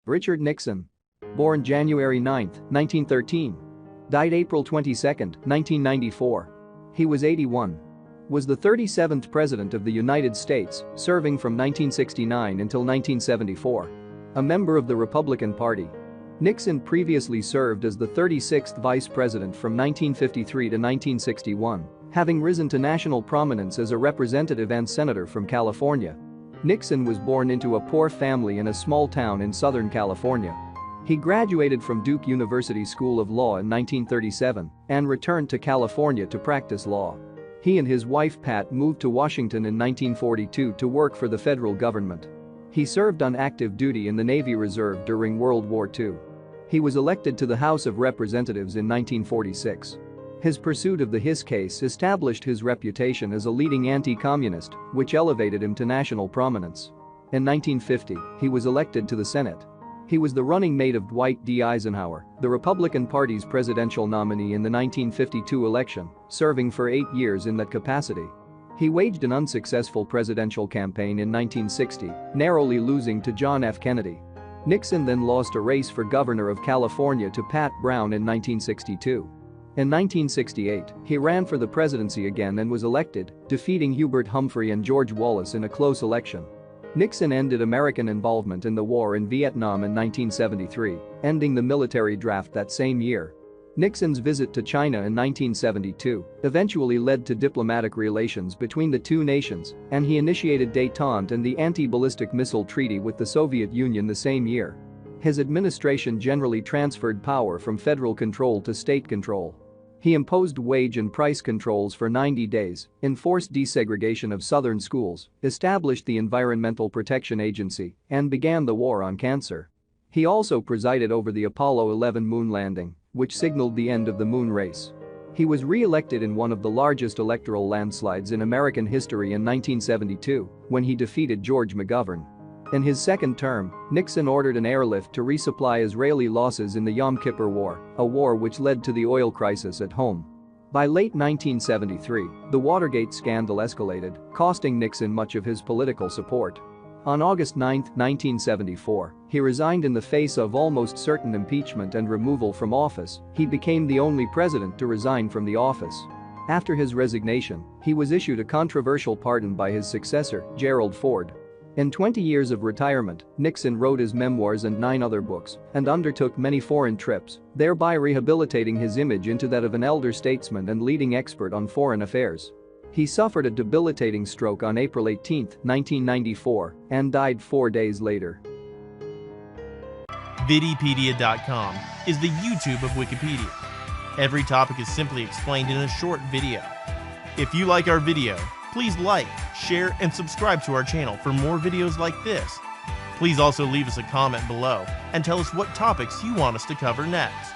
Richard Nixon. Born January 9, 1913. Died April 22, 1994. He was 81. Was the 37th President of the United States, serving from 1969 until 1974. A member of the Republican Party. Nixon previously served as the 36th Vice President from 1953 to 1961, having risen to national prominence as a representative and senator from California. Nixon was born into a poor family in a small town in Southern California. He graduated from Duke University School of Law in 1937 and returned to California to practice law. He and his wife Pat moved to Washington in 1942 to work for the federal government. He served on active duty in the Navy Reserve during World War II. He was elected to the House of Representatives in 1946. His pursuit of the Hiss case established his reputation as a leading anti-communist, which elevated him to national prominence. In 1950, he was elected to the Senate. He was the running mate of Dwight D. Eisenhower, the Republican Party's presidential nominee in the 1952 election, serving for 8 years in that capacity. He waged an unsuccessful presidential campaign in 1960, narrowly losing to John F. Kennedy. Nixon then lost a race for governor of California to Pat Brown in 1962. In 1968, he ran for the presidency again and was elected, defeating Hubert Humphrey and George Wallace in a close election. Nixon ended American involvement in the war in Vietnam in 1973, ending the military draft that same year. Nixon's visit to China in 1972 eventually led to diplomatic relations between the two nations, and he initiated détente and the Anti-Ballistic Missile Treaty with the Soviet Union the same year. His administration generally transferred power from federal control to state control. He imposed wage and price controls for 90 days, enforced desegregation of southern schools, established the Environmental Protection Agency, and began the war on cancer. He also presided over the Apollo 11 moon landing, which signaled the end of the moon race. He was re-elected in one of the largest electoral landslides in American history in 1972, when he defeated George McGovern. In his second term, Nixon ordered an airlift to resupply Israeli losses in the Yom Kippur War, a war which led to the oil crisis at home. By late 1973, the Watergate scandal escalated, costing Nixon much of his political support. On August 9, 1974, he resigned in the face of almost certain impeachment and removal from office. He became the only president to resign from the office. After his resignation, he was issued a controversial pardon by his successor, Gerald Ford. In 20 years of retirement, Nixon wrote his memoirs and 9 other books and undertook many foreign trips, thereby rehabilitating his image into that of an elder statesman and leading expert on foreign affairs. He suffered a debilitating stroke on April 18, 1994, and died 4 days later. Vidipedia.com is the YouTube of Wikipedia. Every topic is simply explained in a short video. If you like our video, please like, share, and subscribe to our channel for more videos like this. Please also leave us a comment below and tell us what topics you want us to cover next.